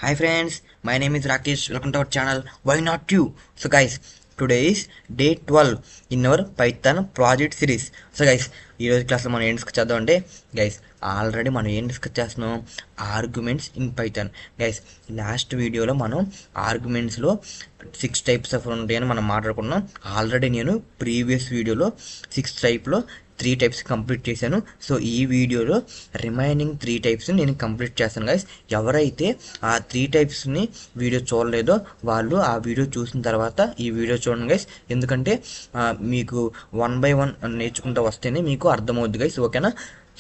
Hi friends, my name is Rakesh. Welcome to our channel. Why not you? So guys, today is day 12 in our Python project series. So guys, ఈ రోజు క్లాస్లో మనం ఏం discuss చేద్దాం అంటే guys already మనం ఏం discuss చేస్తున్నాం arguments in Python. Guys last వీడియోలో మనం ఆర్గ్యుమెంట్స్లో 6 టైప్స్ ఆఫ్ ఉంటాయని మనం మాట్లాడుకున్నాం. ఆల్రెడీ నేను ప్రీవియస్ వీడియోలో 6 టైప్లో 3 టైప్స్ కంప్లీట్ చేశాను. సో ఈ వీడియోలో రిమైనింగ్ 3 టైప్స్ నేను కంప్లీట్ చేస్తాను గైస్. ఎవరైతే ఆ 3 టైప్స్ని వీడియో చూడలేదో వాళ్ళు ఆ వీడియో చూసిన తర్వాత ఈ వీడియో చూడండి గైస్. ఎందుకంటే మీకు 1 by 1 నేర్చుకుంటూ వస్తేనే మీకు అర్థమవుద్ది గైస్, ఓకేనా?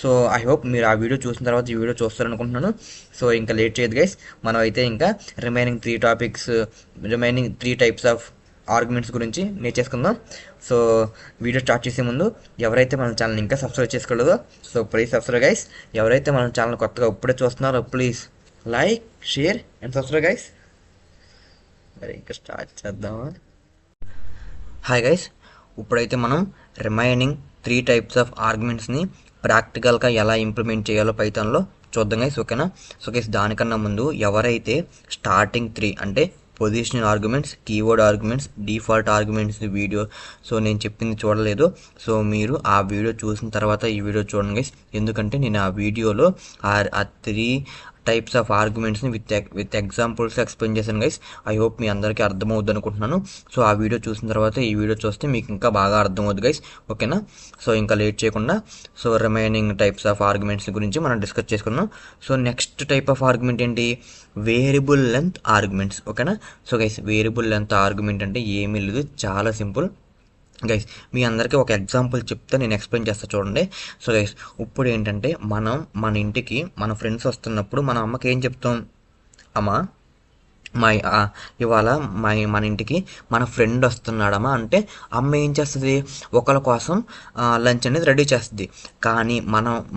సో ఐ హోప్ మీరు ఆ వీడియో చూసిన తర్వాత ఈ వీడియో చూస్తారనుకుంటున్నాను. సో ఇంకా లేట్ చేయదు గైస్, మనం అయితే ఇంకా రిమైనింగ్ 3 టైప్స్ ఆఫ్ ఆర్గ్యుమెంట్స్ గురించి నేర్చేసుకుందాం. సో వీడియో స్టార్ట్ చేసే ముందు ఎవరైతే మన ఛానల్ ఇంకా సబ్స్క్రైబ్ చేసుకోలేదో సో ప్లీజ్ సబ్స్క్రైబ్ గైస్. ఎవరైతే మన ఛానల్ కొత్తగా ఇప్పుడే చూస్తున్నారో please like, share and subscribe guys. మరి ఇంకా స్టార్ట్ చేద్దామా? హాయ్ గైస్, ఇప్పుడైతే మనం రిమైనింగ్ 3 టైప్స్ ఆఫ్ ఆర్గ్యుమెంట్స్ని ప్రాక్టికల్గా ఎలా ఇంప్లిమెంట్ చేయాలో పైథాన్లో చూద్దాం గైస్, ఓకేనా? సో గైస్ దానికన్నా ముందు ఎవరైతే స్టార్టింగ్ 3 అంటే positional arguments, keyword arguments, default arguments video so నేను చెప్పింది చూడలేదు, సో మీరు ఆ వీడియో చూసిన తర్వాత ఈ వీడియో చూడండి గైస్. ఎందుకంటే నేను ఆ వీడియోలో ఆ 3 టైప్స్ ఆఫ్ ఆర్గ్యుమెంట్స్ని విత్ ఎగ్జాంపుల్స్ ఎక్స్ప్లెయిన్ చేశాను గైస్. ఐ హోప్ మీ అందరికీ అర్థమవుద్ది అనుకుంటున్నాను. సో ఆ వీడియో చూసిన తర్వాత ఈ వీడియో చూస్తే మీకు ఇంకా బాగా అర్థమవుద్ది గైస్, ఓకేనా? సో ఇంకా లేట్ చేయకుండా so remaining types of arguments గురించి మనం డిస్కస్ చేసుకున్నాం. So next type of argument ఏంటి? వేరియబుల్ లెంత్ ఆర్గ్యుమెంట్స్, ఓకేనా? So guys variable length argument అంటే ఏమీ లేదు, చాలా సింపుల్ గైస్. మీ అందరికీ ఒక ఎగ్జాంపుల్ చెప్తే నేను ఎక్స్ప్లెయిన్ చేస్తా చూడండి. సో గైస్ ఇప్పుడు ఏంటంటే మన ఇంటికి మన ఫ్రెండ్స్ వస్తున్నప్పుడు మన అమ్మకి ఏం చెప్తాం? అమ్మ ఇవాళ మన ఇంటికి మన ఫ్రెండ్ వస్తున్నాడమ్మా అంటే అమ్మ ఏం చేస్తుంది? ఒకళ్ళ కోసం లంచ్ అనేది రెడీ చేస్తుంది. కానీ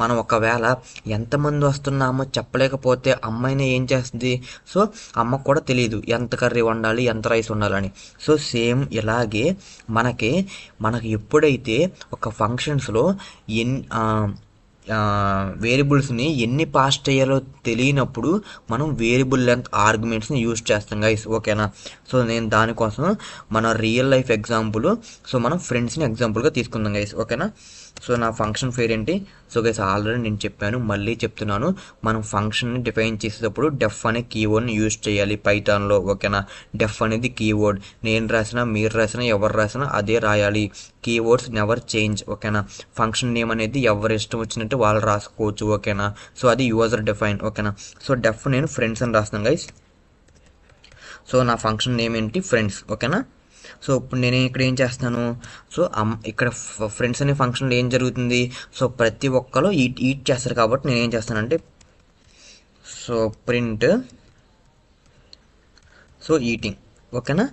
మనం ఒకవేళ ఎంతమంది వస్తున్నామో చెప్పలేకపోతే అమ్మాయిని ఏం చేస్తుంది? సో అమ్మకు కూడా తెలియదు ఎంత కర్రీ వండాలి, ఎంత రైస్ వండాలని. సో సేమ్ ఇలాగే మనకి ఎప్పుడైతే ఒక ఫంక్షన్స్లో వేరియబుల్స్ని ఎన్ని పాస్ చేయాలో తెలియనప్పుడు మనం వేరియబుల్ లెంత్ ఆర్గ్యుమెంట్స్ని యూజ్ చేస్తాం గైస్, ఓకేనా? సో నేను దానికోసం మన రియల్ లైఫ్ ఎగ్జాంపుల్ సో మనం ఫ్రెండ్స్ని ఎగ్జాంపుల్గా తీసుకుందాం గైస్, ఓకేనా? సో నా ఫంక్షన్ పేరు ఏంటి? సో గైస్ ఆల్రెడీ నేను చెప్పాను, మళ్ళీ చెప్తున్నాను. మనం ఫంక్షన్ని డిఫైన్ చేసేటప్పుడు డెఫ్ అనే కీవర్డ్ని యూజ్ చేయాలి పైథాన్లో, ఓకేనా? డెఫ్ అనేది కీవర్డ్, నేను రాసినా మీరు రాసినా ఎవరు రాసినా అదే రాయాలి. కీవర్డ్స్ నెవర్ చేంజ్, ఓకేనా? ఫంక్షన్ నేమ్ అనేది ఎవరు ఇష్టం వచ్చినట్టు వాళ్ళు రాసుకోవచ్చు, ఓకేనా? సో అది యూజర్ డిఫైన్, ఓకేనా? సో డెఫ్ నేను ఫ్రెండ్స్ అని రాస్తాను గైస్. సో నా ఫంక్షన్ నేమ్ ఏంటి? ఫ్రెండ్స్, ఓకేనా? సో ఇప్పుడు నేను ఇక్కడ ఏం చేస్తాను? సో ఇక్కడ ఫ్రెండ్స్ అనే ఫంక్షన్లో ఏం జరుగుతుంది? సో ప్రతి ఒక్కరు ఈట్ చేస్తారు కాబట్టి నేను ఏం చేస్తానంటే సో ప్రింట్ సో ఈటింగ్, ఓకేనా?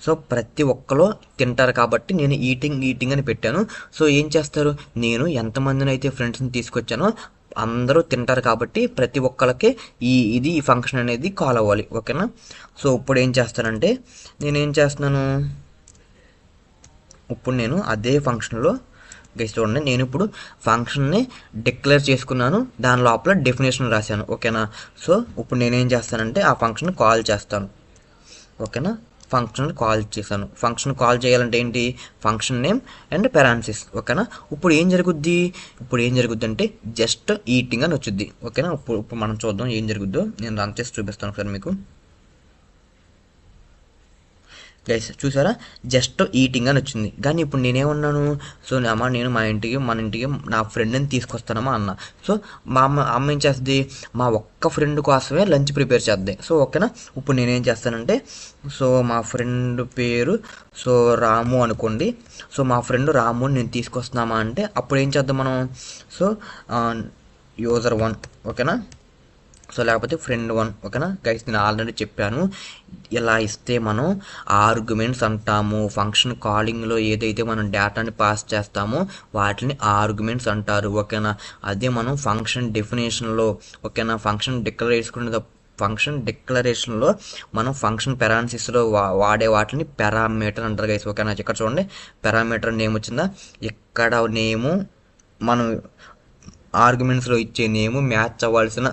సో ప్రతి ఒక్కరు తింటారు కాబట్టి నేను ఈటింగ్ అని పెట్టాను. సో ఏం చేస్తారు? నేను ఎంతమందిని అయితే ఫ్రెండ్స్ని తీసుకొచ్చానో అందరూ తింటారు కాబట్టి ప్రతి ఒక్కరికి ఈ ఫంక్షన్ అనేది కాల్ అవ్వాలి, ఓకేనా? సో ఇప్పుడు ఏం చేస్తానంటే నేనేం చేస్తున్నాను, ఇప్పుడు నేను అదే ఫంక్షన్లో గైస్ చూడండి, నేను ఇప్పుడు ఫంక్షన్ని డిక్లేర్ చేసుకున్నాను, దాని లోపల డెఫినేషన్ రాశాను, ఓకేనా? సో ఇప్పుడు నేనేం చేస్తానంటే ఆ ఫంక్షన్ కాల్ చేస్తాను, ఓకేనా? ఫంక్షన్ కాల్ చేశాను. ఫంక్షన్ కాల్ చేయాలంటే ఏంటి? ఫంక్షన్ నేమ్ అండ్ పెరాన్సిస్, ఓకేనా? ఇప్పుడు ఏం జరుగుద్ది అంటే జస్ట్ ఈటింగ్ అని వచ్చింది, ఓకేనా? ఇప్పుడు మనం చూద్దాం ఏం జరుగుద్దో. నేను రన్ చేసి చూపిస్తాను ఒకసారి మీకు గైస్. చూసారా, జస్ట్ ఈటింగ్ అని వచ్చింది. కానీ ఇప్పుడు నేనేమన్నాను? సో అమ్మ నేను మన ఇంటికి నా ఫ్రెండ్ని తీసుకొస్తానమ్మా అన్న. సో మా అమ్మ ఏం చేస్తుంది? మా ఒక్క ఫ్రెండ్ కోసమే లంచ్ ప్రిపేర్ చేద్దాం. సో ఓకేనా, ఇప్పుడు నేనేం చేస్తానంటే సో మా ఫ్రెండ్ పేరు సో రాము అనుకోండి. సో మా ఫ్రెండ్ రాముని నేను తీసుకొస్తున్నామా అంటే అప్పుడు ఏం చేద్దాం మనం? సో యూజర్ 1, ఓకేనా? సో లేకపోతే ఫ్రెండ్ 1, ఓకేనా గైస్? నేను ఆల్రెడీ చెప్పాను, ఇలా ఇస్తే మనం ఆర్గ్యుమెంట్స్ అంటాము. ఫంక్షన్ కాలింగ్లో ఏదైతే మనం డేటాని పాస్ చేస్తామో వాటిని ఆర్గ్యుమెంట్స్ అంటారు, ఓకేనా? అదే మనం ఫంక్షన్ డెఫినేషన్లో, ఓకేనా, ఫంక్షన్ డిక్లరేషన్లో మనం ఫంక్షన్ పెరాన్సిస్లో వాడే వాటిని పారామీటర్ అంటారు గైస్, ఓకేనా? ఇక్కడ చూడండి, పారామీటర్ నేమ్ వచ్చిందా? ఇక్కడ నేము మనం ఆర్గ్యుమెంట్స్లో ఇచ్చే నేము మ్యాచ్ అవ్వాల్సిన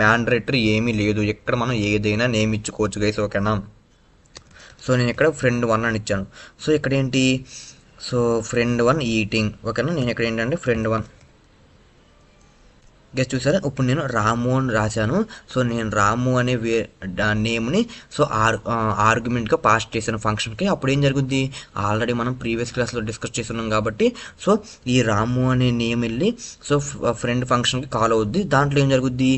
మ్యాండరేటరీ ఏమీ లేదు. ఇక్కడ మనం ఏదైనా నేమ్ ఇచ్చుకోవచ్చు గైస్, ఓకేనా. సో నేను ఇక్కడ ఫ్రెండ్ 1 అని ఇచ్చాను. సో ఇక్కడ ఏంటి, సో ఫ్రెండ్ 1 ఈటింగ్, ఓకేనా. నేను ఇక్కడ ఏంటంటే ఫ్రెండ్ 1 గెస్ట్ చూసారా. ఇప్పుడు నేను రాము అని రాశాను. సో నేను రాము అనే నేమ్ని సో ఆర్గ్యుమెంట్గా పాస్ చేశాను ఫంక్షన్కి. అప్పుడు ఏం జరుగుద్ది, ఆల్రెడీ మనం ప్రీవియస్ క్లాస్లో డిస్కస్ చేస్తున్నాం కాబట్టి సో ఈ రాము అనే నేమ్ వెళ్ళి సో ఫ్రెండ్ ఫంక్షన్కి కాల్ అవుద్ది. దాంట్లో ఏం జరుగుద్ది,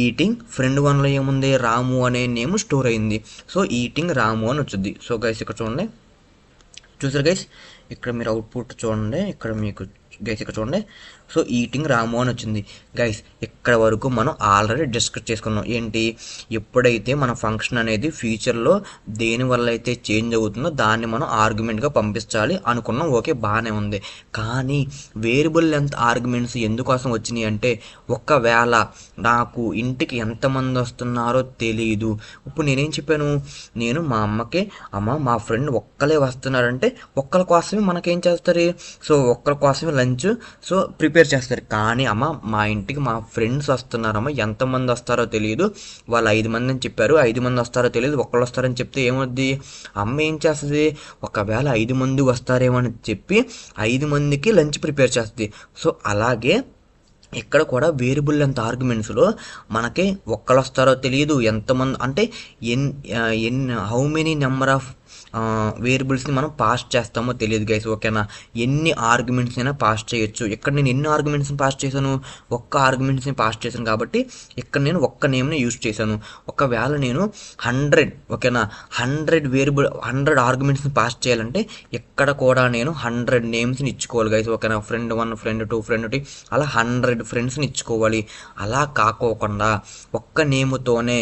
ఈటింగ్ ఫ్రెండ్ 1లో ఏముంది, రాము అనే నేమ్ స్టోర్ అయింది. సో ఈటింగ్ రాము అని వచ్చింది. సో గైస్ ఇక్కడ చూడండి, చూసారు గైస్, ఇక్కడ మీరు అవుట్పుట్ చూడండి, ఇక్కడ మీకు గైస్ ఇక్కడ చూడండి. సో ఈటింగ్ రాము అని వచ్చింది గైస్. ఇక్కడ వరకు మనం ఆల్రెడీ డిస్కస్ చేసుకున్నాం. ఏంటి, ఎప్పుడైతే మన ఫంక్షన్ అనేది ఫ్యూచర్లో దేని వల్ల అయితే చేంజ్ అవుతుందో దాన్ని మనం ఆర్గ్యుమెంట్గా పంపించాలి అనుకున్నాం. ఓకే, బాగానే ఉంది. కానీ వేరియబుల్ లెంత్ ఆర్గ్యుమెంట్స్ ఎందుకోసం వచ్చినాయి అంటే, ఒకవేళ నాకు ఇంటికి ఎంతమంది వస్తున్నారో తెలియదు. ఇప్పుడు నేనేం చెప్పాను, నేను మా అమ్మకి అమ్మ మా ఫ్రెండ్ ఒక్కలే వస్తున్నారంటే ఒక్కరి కోసమే మనకేం చేస్తారు, సో ఒక్కరి కోసమే లంచ్ సో ప్రిపేర్ చేస్తారు. కానీ అమ్మ మా ఇంటికి మా ఫ్రెండ్స్ వస్తున్నారమ్మ, ఎంతమంది వస్తారో తెలియదు, వాళ్ళు 5 మంది అని చెప్పారు, 5 మంది వస్తారో తెలియదు, ఒక్కళ్ళు వస్తారని చెప్తే ఏమవుద్ది, అమ్మ ఏం చేస్తుంది, ఒకవేళ 5 మంది వస్తారేమో అని చెప్పి 5 మందికి లంచ్ ప్రిపేర్ చేస్తుంది. సో అలాగే ఇక్కడ కూడా వేరియబుల్ లెంత్ ఆర్గ్యుమెంట్స్లో మనకి ఒక్కళ్ళు వస్తారో తెలియదు, ఎంతమంది అంటే హౌ మెనీ నెంబర్ ఆఫ్ వేరియబుల్స్ని మనం పాస్ చేస్తామో తెలియదు గైస్, ఓకేనా. ఎన్ని ఆర్గ్యుమెంట్స్ అయినా పాస్ చేయొచ్చు. ఇక్కడ నేను ఎన్ని ఆర్గ్యుమెంట్స్ని పాస్ చేశాను, ఒక్క ఆర్గ్యుమెంట్స్ని పాస్ చేశాను కాబట్టి ఇక్కడ నేను ఒక్క నేమ్ని యూజ్ చేశాను. ఒకవేళ నేను 100 ఓకేనా 100 ఆర్గ్యుమెంట్స్ని పాస్ చేయాలంటే ఇక్కడ కూడా నేను 100 నేమ్స్ని ఇచ్చుకోవాలి గైస్, ఓకేనా. ఫ్రెండ్ 1 ఫ్రెండ్ 2 ఫ్రెండ్ 3 అలా 100 ఫ్రెండ్స్ని ఇచ్చుకోవాలి. అలా కాకోకుండా ఒక్క నేమ్తోనే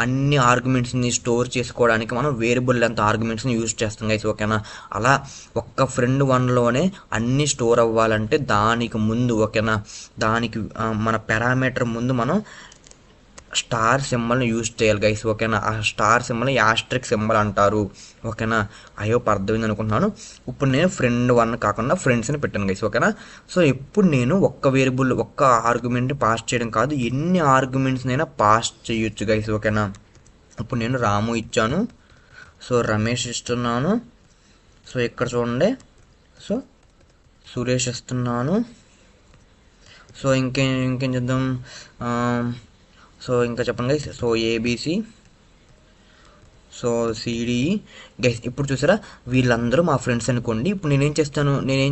అన్ని ఆర్గ్యుమెంట్స్ని స్టోర్ చేసుకోవడానికి మనం వేరియబుల్ లెంత్ ఆర్గ్యుమెంట్స్ని యూజ్ చేస్తాం గైస్, ఓకేనా. అలా ఒక్క ఫ్రెండ్ 1లోనే అన్ని స్టోర్ అవ్వాలంటే దానికి ముందు ఓకేనా, దానికి మన పారామీటర్ ముందు మనం స్టార్ సింబల్ని యూజ్ చేయాలి గైస్, ఓకేనా. ఆ స్టార్ సింబల్ని యాస్ట్రిక్ సింబల్ అంటారు, ఓకేనా. అయ్యో అర్థమైంది అనుకుంటున్నాను. ఇప్పుడు నేను ఫ్రెండ్ 1 కాకుండా ఫ్రెండ్స్ని పెట్టాను గైస్, ఓకేనా. సో ఇప్పుడు నేను ఒక్క వేరియబుల్ ఒక్క ఆర్గ్యుమెంట్ని పాస్ చేయడం కాదు, ఎన్ని ఆర్గ్యుమెంట్స్నైనా పాస్ చేయొచ్చు గైస్, ఓకేనా. ఇప్పుడు నేను రాము ఇచ్చాను, సో రమేష్ ఇస్తున్నాను, సో ఇక్కడ చూడండి, సో సురేష్ ఇస్తున్నాను. సో ఇంకేం చేద్దాం, సో ఇంకా చెప్పండి guys. So A B C, so C D E guys. ఇప్పుడు చూసారా, వీళ్ళందరూ మా ఫ్రెండ్స్ అనుకోండి. ఇప్పుడు నేనేం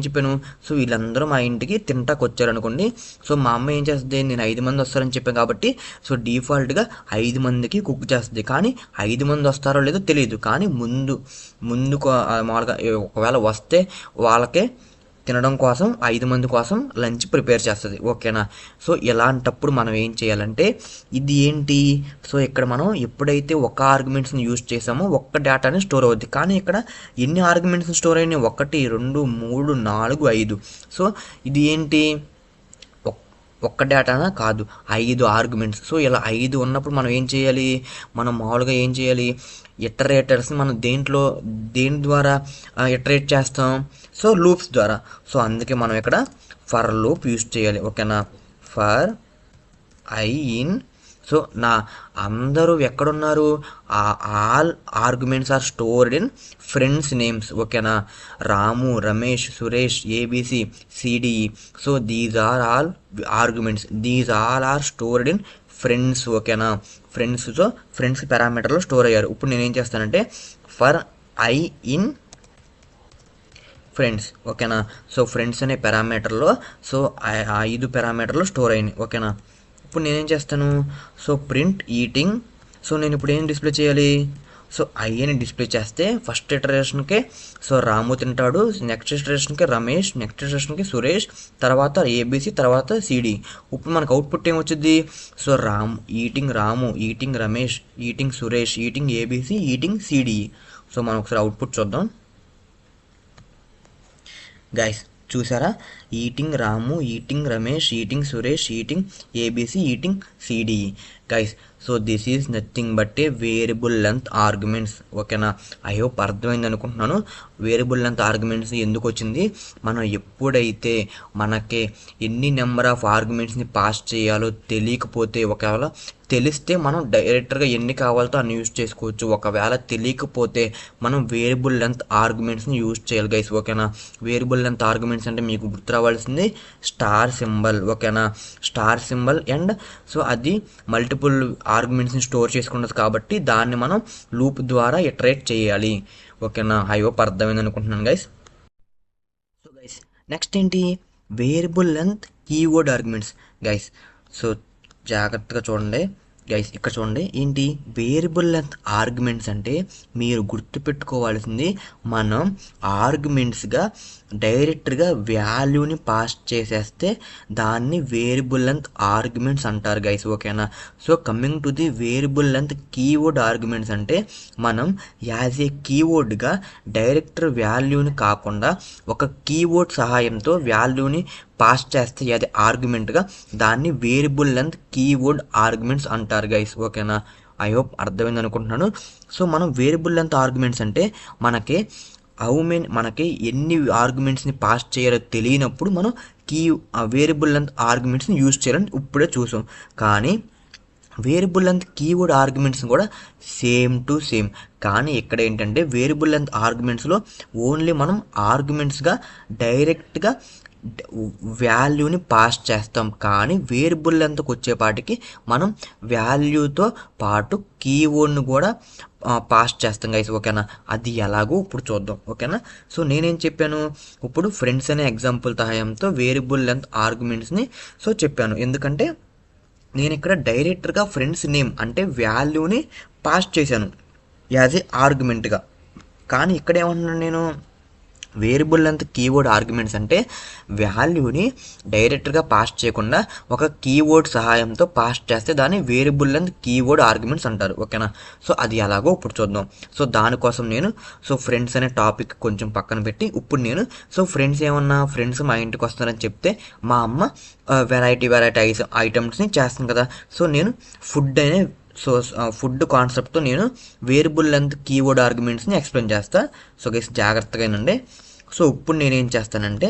చెప్పాను, సో వీళ్ళందరూ మా ఇంటికి తింటాకు వచ్చారనుకోండి. సో మా అమ్మ ఏం చేస్తుంది, నేను 5 మంది వస్తారని చెప్పాను కాబట్టి సో డిఫాల్ట్గా 5 మందికి కుక్ చేస్తుంది. కానీ 5 మంది వస్తారో లేదో తెలియదు, కానీ ముందుకు మామూలుగా ఒకవేళ వస్తే వాళ్ళకే తినడం కోసం 5 మంది కోసం లంచ్ ప్రిపేర్ చేస్తుంది, ఓకేనా. సో ఇలాంటప్పుడు మనం ఏం చేయాలంటే, ఇది ఏంటి, సో ఇక్కడ మనం ఎప్పుడైతే ఒక ఆర్గ్యుమెంట్స్ని యూజ్ చేసామో ఒక్క డేటాని స్టోర్ అవుద్ది. కానీ ఇక్కడ ఎన్ని ఆర్గ్యుమెంట్స్ స్టోర్ అయినాయి, 1 2 3 4 5. సో ఇది ఏంటి, ఒక్క డేటానా కాదు, 5 ఆర్గ్యుమెంట్స్. సో ఇలా 5 ఉన్నప్పుడు మనం ఏం చేయాలి, మనం మామూలుగా ఏం చేయాలి, ఇటరేటర్స్ని మనం దేని ద్వారా ఇటరేట్ చేస్తాం, సో లూప్స్ ద్వారా. సో అందుకే మనం ఇక్కడ ఫర్ లూప్ యూజ్ చేయాలి, ఓకేనా. ఫర్ ఐ ఇన్, సో అందరూ ఎక్కడున్నారు, all arguments are stored in friends names, ఓకేనా. Ramu, Ramesh, Suresh, ABC, CDE. So these are all arguments, these all are stored in friends, ఓకేనా. ఫ్రెండ్స్తో ఫ్రెండ్స్ పారామీటర్లో స్టోర్ అయ్యారు. ఇప్పుడు నేనేం చేస్తానంటే ఫర్ ఐ ఇన్ ఫ్రెండ్స్, ఓకేనా. సో ఫ్రెండ్స్ అనే పారామీటర్లో సో 5 పారామీటర్లో స్టోర్ అయినాయి, ఓకేనా. ఇప్పుడు నేనేం చేస్తాను, సో ప్రింట్ ఈటింగ్. సో నేను ఇప్పుడు ఏం డిస్ప్లే చేయాలి, సో ఐ అని డిస్ప్లే చేస్తే ఫస్ట్ ఇటరేషన్కే సో రాము తింటాడు, నెక్స్ట్ ఇటరేషన్కి రమేష్, నెక్స్ట్ ఇటరేషన్కి సురేష్, తర్వాత ఏబిసి, తర్వాత సిడి. ఇప్పుడు మనకు అవుట్పుట్ ఏమొచ్చింది, so Ramu, eating Ramesh, eating Suresh, eating ABC, eating CDE. So మనం ఒకసారి అవుట్పుట్ చూద్దాం గైస్. చూసారా, eating Ramu, eating Ramesh, eating Suresh, eating ABC, eating CDE. Guys. So this is nothing but a variable length arguments. ఓకేనా, ఐ హోప్ అర్థమైంది అనుకుంటున్నాను. వేరియబుల్ లెంత్ ఆర్గ్యుమెంట్స్ ఎందుకు వచ్చింది, మనం ఎప్పుడైతే మనకి ఎన్ని నెంబర్ ఆఫ్ ఆర్గ్యుమెంట్స్ని పాస్ చేయాలో తెలియకపోతే, ఒకవేళ తెలిస్తే మనం డైరెక్ట్గా ఎన్ని కావాలో అన్ని యూజ్ చేసుకోవచ్చు. ఒకవేళ తెలియకపోతే మనం వేరియబుల్ లెంత్ ఆర్గ్యుమెంట్స్ని యూజ్ చేయాలి గైస్. ఓకేనా, వేరియబుల్ లెంత్ ఆర్గ్యుమెంట్స్ అంటే మీకు గుర్తు రావాల్సింది స్టార్ సింబల్. ఓకేనా, స్టార్ సింబల్ అండ్ సో అది మల్టిపుల్ ఆర్గ్యుమెంట్స్ని స్టోర్ చేసుకున్నది కాబట్టి దాన్ని మనం లూప్ ద్వారా ఇటరేట్ చేయాలి. ఓకేనా, ఐ హోప్ అర్థమైంది అనుకుంటున్నాను గైస్. సో గైస్ నెక్స్ట్ ఏంటి, variable length keyword arguments guys. So జాగ్రత్తగా చూడండి గైస్, ఇక్కడ చూడండి ఏంటి వేరియబుల్ లెంత్ ఆర్గ్యుమెంట్స్ అంటే మీరు గుర్తుపెట్టుకోవాల్సింది, మనం ఆర్గ్యుమెంట్స్గా డైరెక్ట్గా వాల్యూని పాస్ చేసేస్తే దాన్ని వేరియబుల్ లెంత్ ఆర్గ్యుమెంట్స్ అంటారు గైస్. ఓకేనా, so coming to the variable length keyword arguments అంటే మనం యాజ్ ఏ కీవర్డ్గా డైరెక్ట్ వాల్యూని కాకుండా ఒక కీవర్డ్ సహాయంతో వాల్యూని పాస్ చేస్తే అది ఆర్గ్యుమెంట్గా దాన్ని వేరియబుల్ లెంత్ కీవర్డ్ ఆర్గ్యుమెంట్స్ అంటారు గైస్. ఓకేనా, ఐ హోప్ అర్థమైంది అనుకుంటున్నాను. సో మనం వేరియబుల్ లెంత్ ఆర్గ్యుమెంట్స్ అంటే మనకి ఎన్ని ఆర్గ్యుమెంట్స్ని పాస్ చేయాలో తెలియనప్పుడు మనం వేరియబుల్ లెంత్ ఆర్గ్యుమెంట్స్ని యూజ్ చేయాలని ఇప్పుడే చూసాం. కానీ వేరియబుల్ లెంత్ కీవర్డ్ ఆర్గ్యుమెంట్స్ కూడా సేమ్ టు సేమ్. కానీ ఇక్కడ ఏంటంటే వేరియబుల్ లెంత్ ఆర్గ్యుమెంట్స్లో ఓన్లీ మనం ఆర్గ్యుమెంట్స్గా డైరెక్ట్గా వాల్యూని పాస్ చేస్తాం. కానీ వేరియబుల్ లెంత్కి వచ్చేపాటికి మనం వాల్యూతో పాటు కీవర్డ్ని కూడా పాస్ చేస్తాం గైస్. ఓకేనా, అది ఎలాగో ఇప్పుడు చూద్దాం. ఓకేనా, సో నేనేం చెప్పాను, ఇప్పుడు ఫ్రెండ్స్ అనే ఎగ్జాంపుల్ సహాయంతో వేరియబుల్ లెంత్ ఆర్గ్యుమెంట్స్ని సో చెప్పాను. ఎందుకంటే నేను ఇక్కడ డైరెక్ట్గా ఫ్రెండ్స్ నేమ్ అంటే వాల్యూని పాస్ చేశాను యాజ్ ఏ ఆర్గ్యుమెంట్గా. కానీ ఇక్కడ ఏమంటున్నాను నేను, వేరియబుల్ లెంత్ కీవర్డ్ ఆర్గ్యుమెంట్స్ అంటే వాల్యూని డైరెక్ట్గా పాస్ చేయకుండా ఒక కీవర్డ్ సహాయంతో పాస్ చేస్తే దాన్ని వేరియబుల్ లెంత్ కీవర్డ్ ఆర్గ్యుమెంట్స్ అంటారు. ఓకేనా, సో అది ఎలాగో ఇప్పుడు చూద్దాం. సో దానికోసం నేను ఫ్రెండ్స్ అనే టాపిక్ కొంచెం పక్కన పెట్టి ఇప్పుడు నేను ఫ్రెండ్స్ ఫ్రెండ్స్ మా ఇంటికి వస్తారని చెప్తే మా అమ్మ వెరైటీ ఐటమ్స్ని చేస్తాను కదా. సో నేను ఫుడ్ కాన్సెప్ట్తో నేను వేరియబుల్ లెంత్ కీవర్డ్ ఆర్గ్యుమెంట్స్ని ఎక్స్ప్లెయిన్ చేస్తా. సో గైస్ జాగ్రత్తగా వినండి. సో ఇప్పుడు నేనేం చేస్తానంటే,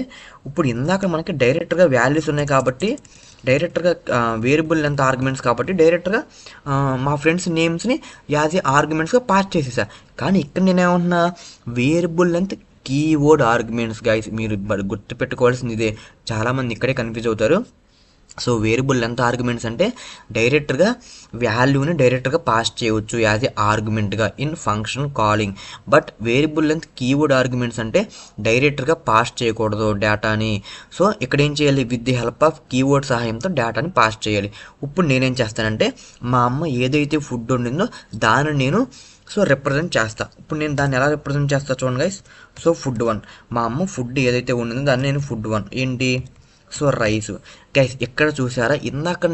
ఇప్పుడు ఇందాక మనకి డైరెక్ట్గా వాల్యూస్ ఉన్నాయి కాబట్టి డైరెక్ట్గా వేరియబుల్ లెంత్ ఆర్గ్యుమెంట్స్ కాబట్టి డైరెక్ట్గా మా ఫ్రెండ్స్ నేమ్స్ని యాజ్ ఏ ఆర్గ్యుమెంట్స్గా పాస్ చేసేసా. కానీ ఇక్కడ నేనేమంటున్నా, variable length keyword arguments guys. మీరు గుర్తుపెట్టుకోవాల్సింది ఇదే, చాలామంది ఇక్కడే కన్ఫ్యూజ్ అవుతారు. సో వేరియబుల్ లెంత్ ఆర్గ్యుమెంట్స్ అంటే డైరెక్ట్గా వాల్యూని డైరెక్ట్గా పాస్ చేయవచ్చు యాజ్ ఏ ఆర్గ్యుమెంట్గా in function calling. But variable length keyword arguments అంటే డైరెక్ట్గా పాస్ చేయకూడదు డేటాని. సో ఇక్కడ ఏం చేయాలి, with the help of keyword సహాయంతో డేటాని పాస్ చేయాలి. ఇప్పుడు నేనేం చేస్తానంటే, మా అమ్మ ఏదైతే ఫుడ్ వండిందో దాన్ని నేను రిప్రజెంట్ చేస్తా. ఇప్పుడు నేను దాన్ని ఎలా రిప్రజెంట్ చేస్తా చూడండి గైస్. ఫుడ్ 1, మా అమ్మ ఫుడ్ ఏదైతే వండిందో దాన్ని నేను ఫుడ్ 1 ఏంటి రైస్ గైస్. ఇక్కడ చూసారా, ఇందాక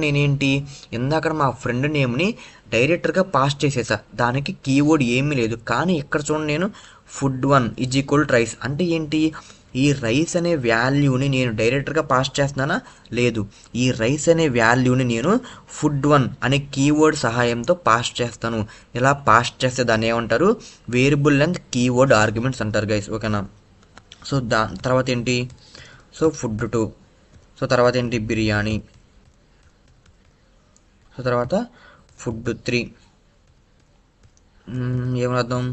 మా ఫ్రెండ్ నేమ్ని డైరెక్ట్గా పాస్ చేసేసా, దానికి కీవర్డ్ ఏమీ లేదు. కానీ ఇక్కడ చూడండి, నేను ఫుడ్ 1 = రైస్ అంటే ఏంటి, ఈ రైస్ అనే వాల్యూని నేను డైరెక్ట్గా పాస్ చేస్తున్నానా, లేదు. ఈ రైస్ అనే వాల్యూని నేను ఫుడ్ 1 అనే కీవర్డ్ సహాయంతో పాస్ చేస్తాను. ఇలా పాస్ చేస్తే దాన్ని ఏమంటారు, వేరియబుల్ లెంత్ కీవర్డ్ ఆర్గ్యుమెంట్స్ అంటారు గైస్. ఓకేనా, సో తర్వాత ఏంటి, ఫుడ్ 2, తర్వాత ఏంటి బిర్యానీ, తర్వాత ఫుడ్ 3 ఏమర్థం,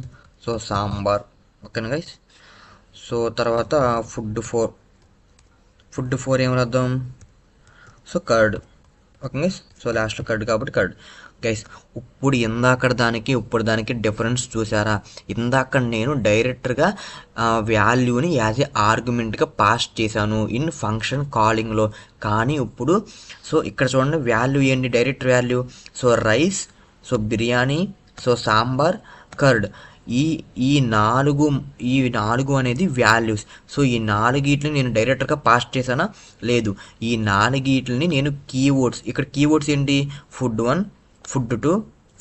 సాంబార్. ఓకేనా గైస్. తర్వాత ఫుడ్ 4 ఏమర్థం, కర్డ్. Okay guys. లాస్ట్లో కర్డ్ కాబట్టి కర్డ్ గైస్. ఇప్పుడు దానికి డిఫరెన్స్ చూసారా, ఇందాక నేను డైరెక్ట్గా వాల్యూని యాజ్ ఏ ఆర్గ్యుమెంట్గా పాస్ చేశాను ఇన్ ఫంక్షన్ కాలింగ్లో. కానీ ఇప్పుడు ఇక్కడ చూడండి, వాల్యూ ఏంటి, direct value rice, biryani, sambar, curd. ఈ నాలుగు అనేది వాల్యూస్. ఈ నాలుగిట్లని నేను డైరెక్ట్గా పాస్ చేశానా, లేదు. ఈ నాలుగిట్లని నేను కీవర్డ్స్, ఇక్కడ కీవర్డ్స్ ఏంటి, ఫుడ్ 1, ఫుడ్ 2,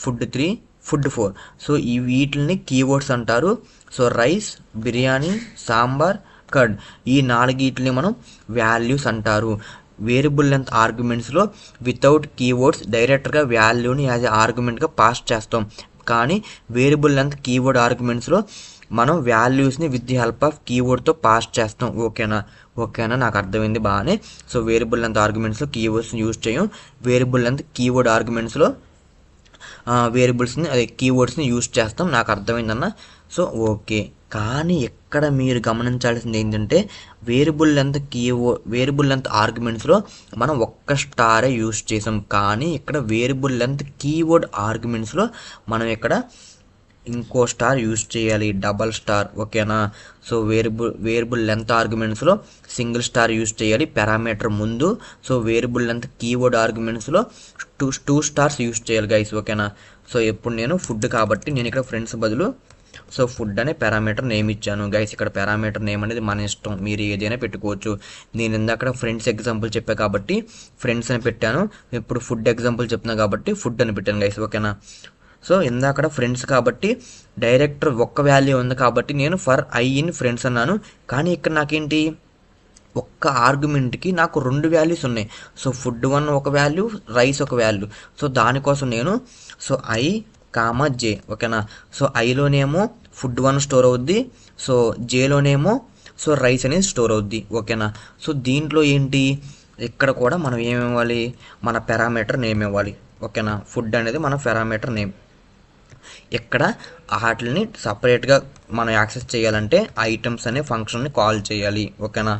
ఫుడ్ 3, ఫుడ్ 4. ఈ వీటిని కీవర్డ్స్ అంటారు. రైస్, బిర్యానీ, సాంబార్, కర్డ్, ఈ నాలుగిట్లని మనం వాల్యూస్ అంటారు. వేరియబుల్ లెంత్ ఆర్గ్యుమెంట్స్లో వితౌట్ కీవర్డ్స్ డైరెక్ట్గా వాల్యూని యాజ్ ఆర్గ్యుమెంట్గా పాస్ చేస్తాం. కానీ వేరియబుల్ లెంత్ కీవర్డ్ ఆర్గ్యుమెంట్స్లో మనం వాల్యూస్ని విత్ ది హెల్ప్ ఆఫ్ కీవర్డ్తో పాస్ చేస్తాం. ఓకేనా నాకు అర్థమైంది బాగానే. సో వేరియబుల్ లెంత్ ఆర్గ్యుమెంట్స్లో కీవర్డ్స్ని యూజ్ చేయం. వేరియబుల్ లెంత్ కీవర్డ్ ఆర్గ్యుమెంట్స్లో కీవర్డ్స్ని యూజ్ చేస్తాం. నాకు అర్థమైందన్న. సో ఓకే, కానీ ఎక్కడ మీరు గమనించాల్సింది ఏంటంటే వేరియబుల్ లెంత్ ఆర్గ్యుమెంట్స్లో మనం ఒక్క స్టారే యూజ్ చేసాం. కానీ ఇక్కడ వేరియబుల్ లెంత్ కీవర్డ్ ఆర్గ్యుమెంట్స్లో మనం ఇక్కడ ఇంకో స్టార్ యూజ్ చేయాలి, డబల్ స్టార్. ఓకేనా. సో వేరియబుల్ లెంత్ ఆర్గ్యుమెంట్స్లో సింగిల్ స్టార్ యూజ్ చేయాలి పారామీటర్ ముందు. సో వేరియబుల్ లెంత్ కీవర్డ్ ఆర్గ్యుమెంట్స్లో టూ స్టార్స్ యూజ్ చేయాలి గైస్. ఓకేనా. సో ఇప్పుడు నేను ఫుడ్ కాబట్టి నేను ఇక్కడ ఫ్రెండ్స్ బదులు సో ఫుడ్ అనే పారామీటర్ నేమ్ ఇచ్చాను గైస్. ఇక్కడ పారామీటర్ నేమ్ అనేది మన ఇష్టం, మీరు ఏదైనా పెట్టుకోవచ్చు. నేను ఇందాక ఫ్రెండ్స్ ఎగ్జాంపుల్ చెప్పా కాబట్టి ఫ్రెండ్స్ అని పెట్టాను. ఇప్పుడు ఫుడ్ ఎగ్జాంపుల్ చెప్తున్నా కాబట్టి ఫుడ్ అని పెట్టాను గైస్. ఓకేనా. సో ఇందాక ఫ్రెండ్స్ కాబట్టి డైరెక్టర్ ఒక్క వాల్యూ ఉంది కాబట్టి నేను ఫర్ ఐ ఇన్ ఫ్రెండ్స్ అన్నాను. కానీ ఇక్కడ నాకేంటి, ఒక్క ఆర్గ్యుమెంట్కి నాకు 2 వాల్యూస్ ఉన్నాయి. సో ఫుడ్ 1 ఒక వాల్యూ, రైస్ ఒక వాల్యూ. సో దానికోసం నేను సో ఐ కామా జే. ఓకేనా. సో ఐలోనేమో ఫుడ్ 1 స్టోర్ అవుద్ది, సో జేలోనేమో సో రైస్ అనేది స్టోర్ అవుద్ది. ఓకేనా. సో దీంట్లో ఏంటి, ఇక్కడ కూడా మనం ఏమివ్వాలి, మన పారామీటర్ నేమ్ ఇవ్వాలి. ఓకేనా. ఫుడ్ అనేది మన పారామీటర్ నేమ్. ఇక్కడ వాటిని సపరేట్గా మనం యాక్సెస్ చేయాలంటే ఐటమ్స్ అనే ఫంక్షన్ని కాల్ చేయాలి. ఓకేనా.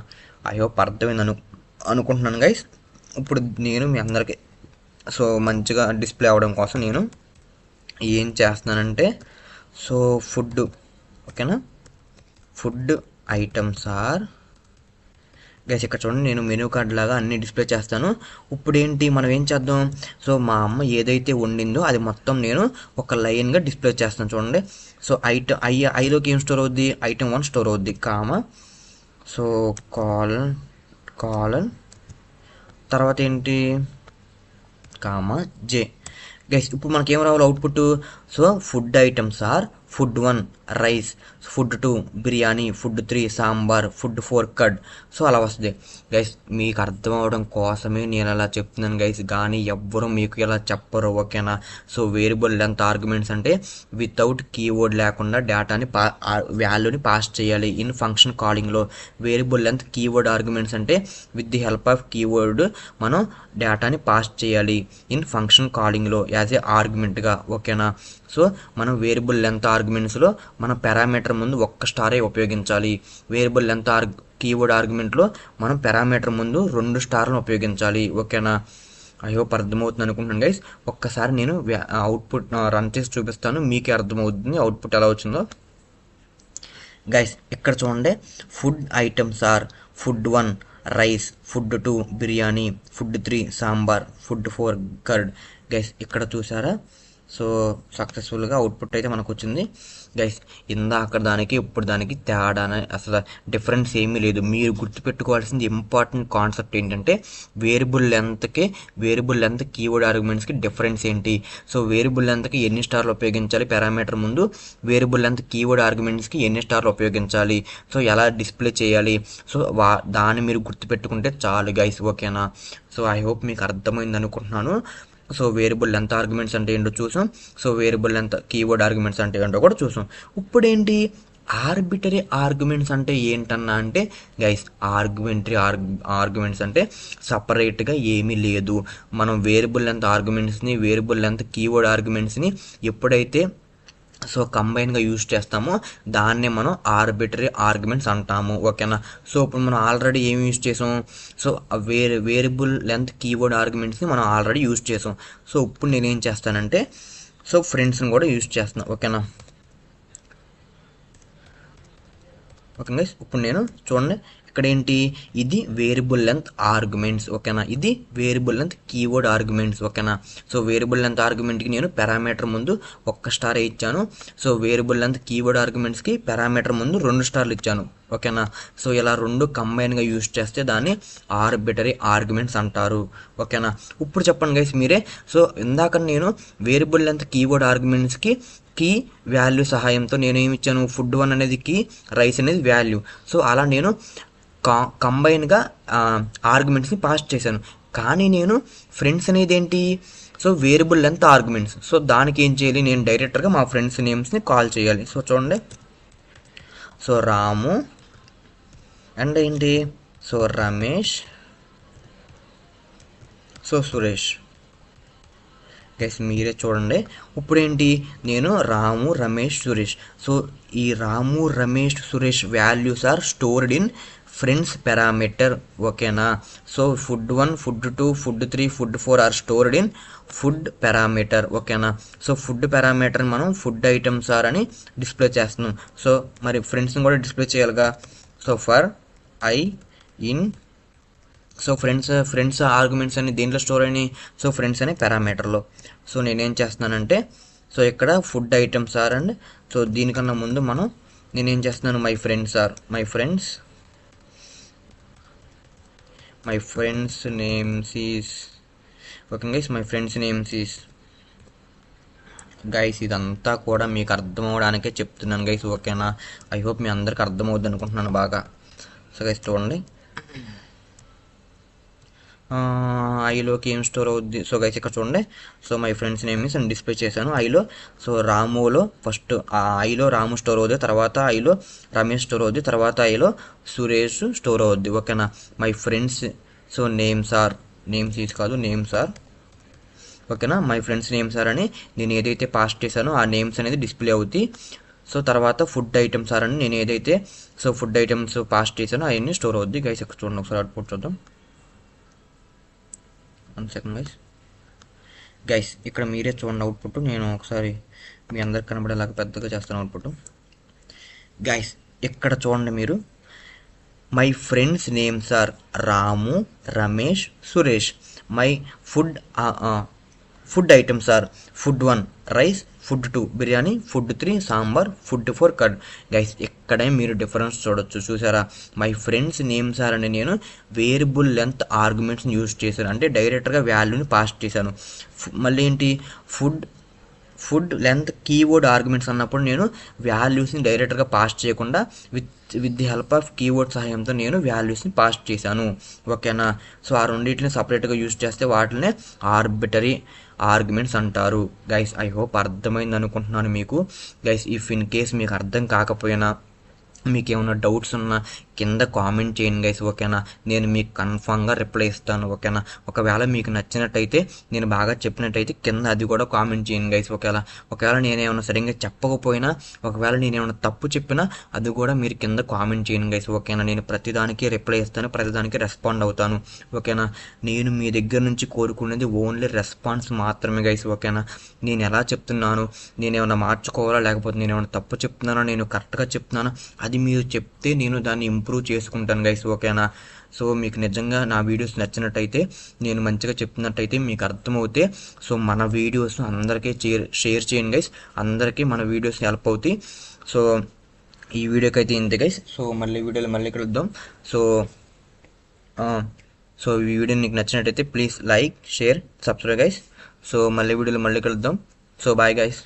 ఐ హోప్ అర్థమైంది అనుకుంటున్నాను గైస్. ఇప్పుడు నేను మీ అందరికీ సో మంచిగా డిస్ప్లే అవ్వడం కోసం నేను ఏం చేస్తున్నానంటే సో ఫుడ్. ఓకేనా. ఫుడ్ ఐటమ్స్ ఆర్ గైస్, ఇక్కడ చూడండి నేను మెనూ కార్డ్ లాగా అన్ని డిస్ప్లే చేస్తాను. ఇప్పుడు ఏంటి, మనం ఏం చేద్దాం, సో మా అమ్మ ఏదైతే వండిందో అది మొత్తం నేను ఒక లైన్గా డిస్ప్లే చేస్తాను. చూడండి. సో ఐలోకి ఏం స్టోర్ అవుద్ది, ఐటమ్ 1 స్టోర్ అవుద్ది, కామా సో కాలన్ తర్వాత ఏంటి కామా జే. గైస్ ఇప్పుడు మనకేం రావాలి output, so food items are food 1 rice, food 2 biryani, food 3 sambar, food 4 curd. So అలా వస్తుంది గైస్. మీకు అర్థం అవడం కోసమే నేను అలా చెప్తున్నాను గైస్, కానీ ఎవ్వరూ మీకు ఇలా చెప్పరు. ఓకేనా. సో వేరియబుల్ లెంత్ ఆర్గ్యుమెంట్స్ అంటే వితౌట్ కీవర్డ్ లేకుండా డేటాని వాల్యూని పాస్ చేయాలి ఇన్ ఫంక్షన్ కాలింగ్లో. వేరియబుల్ లెంత్ కీవర్డ్ ఆర్గ్యుమెంట్స్ అంటే with the help of keyword మనం డేటాని పాస్ చేయాలి ఇన్ ఫంక్షన్ కాలింగ్లో యాజ్ ఏ ఆర్గ్యుమెంట్గా. ఓకేనా. సో మనం వేరియబుల్ లెంత్ ఆర్గ్యుమెంట్స్లో మన పారామీటర్ ముందు ఒక్క స్టారే ఉపయోగించాలి. వేరియబుల్ లెంత్ కీవర్డ్ ఆర్గ్యుమెంట్లో మనం పారామీటర్ ముందు 2 స్టార్లను ఉపయోగించాలి. ఓకేనా. ఐ హోప్ అర్థమవుతుంది అనుకుంటున్నాను గైస్. ఒక్కసారి నేను అవుట్పుట్ రన్ చేసి చూపిస్తాను, మీకే అర్థమవుతుంది అవుట్పుట్ ఎలా వచ్చిందో. గైస్ ఇక్కడ చూడండి, food items are food 1 rice, food 2 biryani, food 3 sambar, food 4 curd. Guys ఇక్కడ చూసారా, సో సక్సెస్ఫుల్గా అవుట్పుట్ అయితే మనకు వచ్చింది గైస్. ఇందాక దానికి ఇప్పుడు దానికి తేడా అసలు డిఫరెన్స్ ఏమీ లేదు. మీరు గుర్తుపెట్టుకోవాల్సింది ఇంపార్టెంట్ కాన్సెప్ట్ ఏంటంటే వేరియబుల్ లెంత్ కీవర్డ్ ఆర్గ్యుమెంట్స్కి డిఫరెన్స్ ఏంటి. సో వేరియబుల్ లెంత్కి ఎన్ని స్టార్లు ఉపయోగించాలి పారామీటర్ ముందు, వేరియబుల్ లెంత్ కీవర్డ్ ఆర్గ్యుమెంట్స్కి ఎన్ని స్టార్లు ఉపయోగించాలి, సో ఎలా డిస్ప్లే చేయాలి. సో దాన్ని మీరు గుర్తుపెట్టుకుంటే చాలు గైస్. ఓకేనా. సో ఐ హోప్ మీకు అర్థమైంది అనుకుంటున్నాను. సో వేరియబుల్ లెంత్ ఆర్గ్యుమెంట్స్ అంటే ఏంటో చూసాం, so variable length keyword arguments అంటే ఏంటో కూడా చూసాం. ఇప్పుడు ఏంటి ఆర్బిటరీ ఆర్గ్యుమెంట్స్ అంటే ఏంటన్నా అంటే గైస్, ఆర్గ్యుమెంట్స్ అంటే సపరేట్గా ఏమీ లేదు. మనం వేరియబుల్ లెంత్ ఆర్గ్యుమెంట్స్ని, వేరియబుల్ లెంత్ కీవర్డ్ ఆర్గ్యుమెంట్స్ని ఎప్పుడైతే సో కంబైన్గా యూజ్ చేస్తామో దాన్నే మనం ఆర్బిటరీ ఆర్గ్యుమెంట్స్ అంటాము. ఓకేనా. సో ఇప్పుడు మనం ఆల్రెడీ ఏం యూజ్ చేసాం, సో వేరియబుల్ లెంత్ కీవర్డ్ ఆర్గ్యుమెంట్స్ని మనం ఆల్రెడీ యూజ్ చేసాం. సో ఇప్పుడు నేనేం చేస్తానంటే సో ఫ్రెండ్స్ని కూడా యూజ్ చేస్తున్నాను. ఓకేనా. ఓకే గైస్, ఇప్పుడు నేను చూడండి ఇక్కడ ఏంటి, ఇది వేరియబుల్ లెంత్ ఆర్గ్యుమెంట్స్. ఓకేనా. ఇది వేరియబుల్ లెంత్ కీవర్డ్ ఆర్గ్యుమెంట్స్. ఓకేనా. సో వేరియబుల్ లెంత్ ఆర్గ్యుమెంట్కి నేను పారామీటర్ ముందు ఒక్క స్టార్ ఇచ్చాను. సో వేరియబుల్ లెంత్ కీవర్డ్ ఆర్గ్యుమెంట్స్కి పారామీటర్ ముందు 2 స్టార్లు ఇచ్చాను. ఓకేనా. సో ఇలా 2 కంబైన్గా యూజ్ చేస్తే దాన్ని ఆర్బిటరీ ఆర్గ్యుమెంట్స్ అంటారు. ఓకేనా. ఇప్పుడు చెప్పండి గైస్ మీరే, సో ఇందాక నేను వేరియబుల్ లెంత్ కీవర్డ్ ఆర్గ్యుమెంట్స్కి కీ వాల్యూ సహాయంతో నేను ఏమి ఇచ్చాను, ఫుడ్ 1 అనేది కీ, రైస్ అనేది వాల్యూ. సో అలా నేను కంబైన్గా ఆర్గ్యుమెంట్స్ని పాస్ చేశాను. కానీ నేను ఫ్రెండ్స్ అనేది ఏంటి, so variable length arguments. So దానికి ఏం చేయాలి, నేను డైరెక్ట్గా మా ఫ్రెండ్స్ నేమ్స్ని కాల్ చేయాలి. సో చూడండి, సో రాము అండ్ ఏంటి, so Ramesh, so Suresh. Guys మీరే చూడండి, ఇప్పుడు ఏంటి, నేను రాము, రమేష్, సురేష్. సో ఈ Ramu, Ramesh, Suresh values are stored in friends parameter. ఓకేనా. So food 1, food 2, food 3, food 4 are stored in food parameter. ఓకేనా. సో ఫుడ్ పారామీటర్ మనం ఫుడ్ ఐటమ్స్ ఆర్ అని డిస్ప్లే చేస్తున్నాం. సో మరి ఫ్రెండ్స్ని కూడా డిస్ప్లే చేయాలిగా. So for i in, so friends arguments అని దేంట్లో స్టోర్ అయినాయి, సో ఫ్రెండ్స్ అనే పారామీటర్లో. సో నేనేం చేస్తున్నానంటే, సో ఇక్కడ food items are and, so దీనికన్నా ముందు నేనేం చేస్తున్నాను, my friends names is, okay guys, my friends names is. Guys ఇదంతా కూడా మీకు అర్థం అవడానికే చెప్తున్నాను గైస్. ఓకేనా. ఐ హోప్ మీ అందరికి అర్థమవుద్ది అనుకుంటున్నాను బాగా. సో గైస్ చూడండి, ఐలోకి ఏం స్టోర్ అవుద్ది. సో గైస్ ఇక్కడ చూడండి, సో మై ఫ్రెండ్స్ నేమ్ అని డిస్ప్లే చేశాను ఐలో. సో రాములో ఫస్ట్ ఐలో రాము స్టోర్ అవుద్ది, తర్వాత ఐలో రమేష్ స్టోర్ అవుద్ది, తర్వాత ఐలో సురేష్ స్టోర్ అవుద్ది. ఓకేనా. My friends, so names are ఓకేనా. మై ఫ్రెండ్స్ నేమ్స్ ఆర్ అని నేను ఏదైతే పాస్ చేశానో ఆ నేమ్స్ అనేది డిస్ప్లే అవుద్ది. సో తర్వాత ఫుడ్ ఐటమ్స్ ఆర్ అని నేను ఏదైతే సో ఫుడ్ ఐటమ్స్ పాస్ చేశానో అవన్నీ స్టోర్ అవుద్ది. గైస్ ఇక్కడ చూడండి, ఒకసారి అవుట్పుట్ చూద్దాం. 1 సెకండ్ గైస్ ఇక్కడ మీరే చూడండి అవుట్పుట్. నేను ఒకసారి మీ అందరికి కనబడేలాగా పెద్దగా చేస్తాను అవుట్పుట్. గైస్ ఇక్కడ చూడండి మీరు, my friends names are Ramu, Ramesh, Suresh. My food items are food 1 rice, food 2 biryani, food 3 sambar, food 4 curd. Guys ఇక్కడే మీరు డిఫరెన్స్ చూసారా. మై ఫ్రెండ్స్ నేమ్స్ ఆర్ అని నేను వేరియబుల్ లెంత్ ఆర్గ్యుమెంట్స్ని యూజ్ చేశాను, అంటే డైరెక్ట్గా వాల్యూని పాస్ చేశాను. మళ్ళీ ఏంటి, ఫుడ్ లెంత్ కీవర్డ్ ఆర్గ్యుమెంట్స్ అన్నప్పుడు నేను వాల్యూస్ని డైరెక్ట్గా పాస్ చేయకుండా with the help of keyword సహాయంతో నేను వాల్యూస్ని పాస్ చేశాను. ఓకేనా. సో ఆ రెండింటిని సపరేట్గా యూజ్ చేస్తే వాటిని ఆర్బిటరీ ఆర్గ్యుమెంట్స్ అంటారు. గైస్ ఐ హోప్ అర్థమైంది అనుకుంటున్నాను మీకు. గైస్ ఇఫ్ ఇన్ కేస్ మీకు అర్థం కాకపోయినా, మీకు ఏమైనా డౌట్స్ ఉన్నా కింద కామెంట్ చేయండి గైస్. ఓకేనా. నేను మీకు కన్ఫామ్గా రిప్లై ఇస్తాను. ఓకేనా. ఒకవేళ మీకు నచ్చినట్టయితే, నేను బాగా చెప్పినట్టయితే కింద అది కూడా కామెంట్ చేయండి గైస్. ఒకవేళ నేనేమైనా సరిగ్గా చెప్పకపోయినా, ఒకవేళ నేనేమైనా తప్పు చెప్పినా అది కూడా మీరు కింద కామెంట్ చేయండి గైస్. ఓకేనా. నేను ప్రతిదానికి రిప్లై ఇస్తాను, ప్రతిదానికి రెస్పాండ్ అవుతాను. ఓకేనా. నేను మీ దగ్గర నుంచి కోరుకునేది ఓన్లీ రెస్పాన్స్ మాత్రమే గైస్. ఓకేనా. నేను ఎలా చెప్తున్నాను, నేనేమైనా మార్చుకోవాలా, లేకపోతే నేనేమైనా తప్పు చెప్తున్నానా, నేను కరెక్ట్గా చెప్తున్నానా, అది మీరు చెప్తే నేను దాన్ని ఇంప్రూవ్ చేసుకుంటాను గైస్. ఓకేనా. సో మీకు నిజంగా నా వీడియోస్ నచ్చినట్టయితే, నేను మంచిగా చెప్తున్నట్టయితే, మీకు అర్థమవుతే, సో మన వీడియోస్ అందరికీ షేర్ చేయండి గైస్. అందరికీ మన వీడియోస్ హెల్ప్ అవుతాయి. సో ఈ వీడియోకి అయితే ఇంతే గైస్. సో వీడియోలో మళ్ళీ కలుద్దాం. సో ఈ వీడియో నీకు నచ్చినట్టయితే please like, share, subscribe guys. So వీడియోలో మళ్ళీ కలుద్దాం. So bye guys.